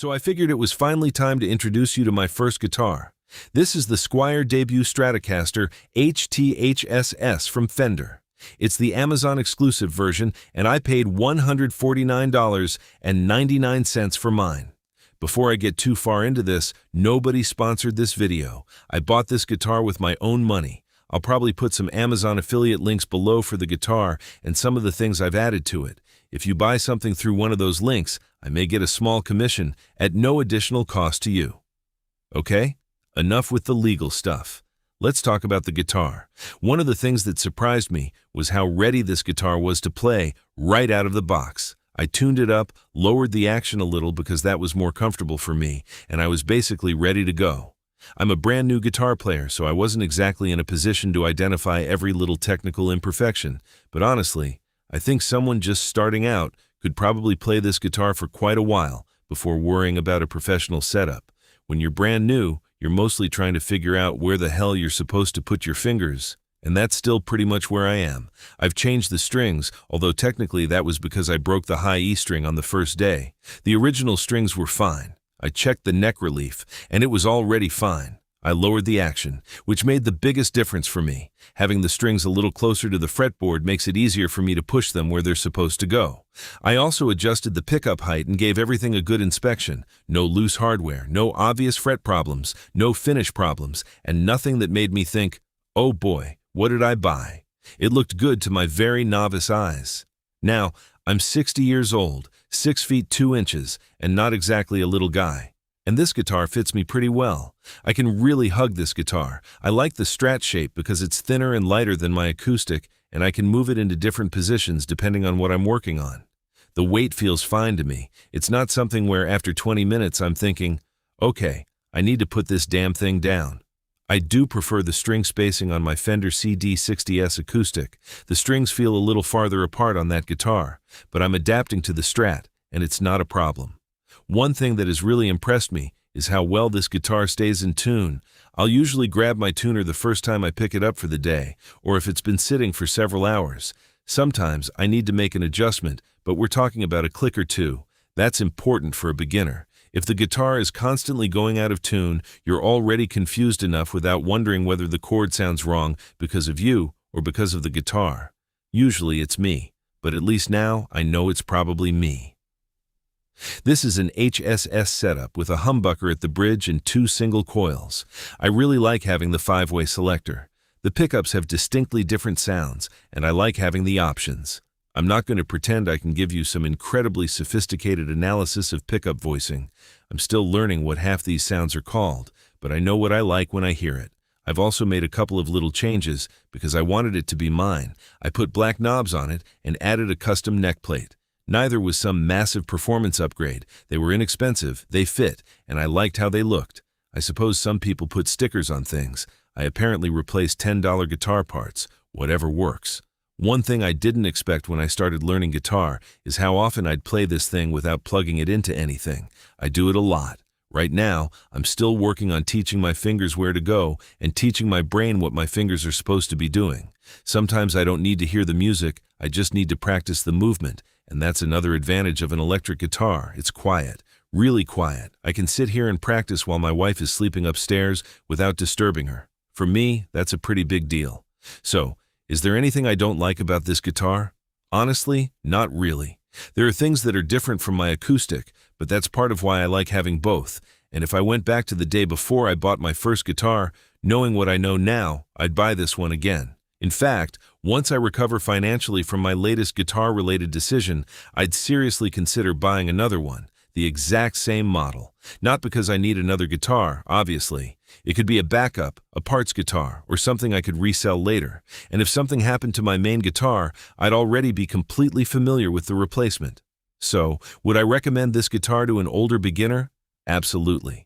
So I figured it was finally time to introduce you to my first guitar. This is the Squier debut Stratocaster HTHSS from Fender. It's the Amazon exclusive version, and I paid $149.99 for mine. Before I get too far into this, nobody sponsored this video. I bought this guitar with my own money. I'll probably put some Amazon affiliate links below for the guitar and some of the things I've added to it. If you buy something through one of those links, I may get a small commission at no additional cost to you. Okay? Enough with the legal stuff. Let's talk about the guitar. One of the things that surprised me was how ready this guitar was to play right out of the box. I tuned it up, lowered the action a little because that was more comfortable for me, and I was basically ready to go. I'm a brand new guitar player, so I wasn't exactly in a position to identify every little technical imperfection, but honestly, I think someone just starting out could probably play this guitar for quite a while before worrying about a professional setup. When you're brand new, you're mostly trying to figure out where the hell you're supposed to put your fingers, and that's still pretty much where I am. I've changed the strings, although technically that was because I broke the high E string on the first day. The original strings were fine. I checked the neck relief, and it was already fine. I lowered the action, which made the biggest difference for me. Having the strings a little closer to the fretboard makes it easier for me to push them where they're supposed to go. I also adjusted the pickup height and gave everything a good inspection. No loose hardware, no obvious fret problems, no finish problems, and nothing that made me think, oh boy, what did I buy? It looked good to my very novice eyes. Now, I'm 60 years old, 6 feet 2 inches, and not exactly a little guy. And this guitar fits me pretty well. I can really hug this guitar. I like the Strat shape because it's thinner and lighter than my acoustic, and I can move it into different positions depending on what I'm working on. The weight feels fine to me. It's not something where after 20 minutes I'm thinking, okay, I need to put this damn thing down. I do prefer the string spacing on my Fender CD60S acoustic. The strings feel a little farther apart on that guitar, but I'm adapting to the Strat, and it's not a problem. One thing that has really impressed me is how well this guitar stays in tune. I'll usually grab my tuner the first time I pick it up for the day, or if it's been sitting for several hours. Sometimes I need to make an adjustment, but we're talking about a click or two. That's important for a beginner. If the guitar is constantly going out of tune, you're already confused enough without wondering whether the chord sounds wrong because of you or because of the guitar. Usually it's me, but at least now I know it's probably me. This is an HSS setup with a humbucker at the bridge and 2 single coils. I really like having the 5-way selector. The pickups have distinctly different sounds, and I like having the options. I'm not going to pretend I can give you some incredibly sophisticated analysis of pickup voicing. I'm still learning what half these sounds are called, but I know what I like when I hear it. I've also made a couple of little changes because I wanted it to be mine. I put black knobs on it and added a custom neck plate. Neither was some massive performance upgrade. They were inexpensive, they fit, and I liked how they looked. I suppose some people put stickers on things. I apparently replaced $10 guitar parts. Whatever works. One thing I didn't expect when I started learning guitar is how often I'd play this thing without plugging it into anything. I do it a lot. Right now, I'm still working on teaching my fingers where to go and teaching my brain what my fingers are supposed to be doing. Sometimes I don't need to hear the music, I just need to practice the movement, and that's another advantage of an electric guitar. It's quiet, really quiet. I can sit here and practice while my wife is sleeping upstairs without disturbing her. For me, that's a pretty big deal. So, is there anything I don't like about this guitar? Honestly, not really. There are things that are different from my acoustic, but that's part of why I like having both. And if I went back to the day before I bought my first guitar, knowing what I know now, I'd buy this one again. In fact, once I recover financially from my latest guitar-related decision, I'd seriously consider buying another one, the exact same model. Not because I need another guitar, obviously. It could be a backup, a parts guitar, or something I could resell later. And if something happened to my main guitar, I'd already be completely familiar with the replacement. So, would I recommend this guitar to an older beginner? Absolutely.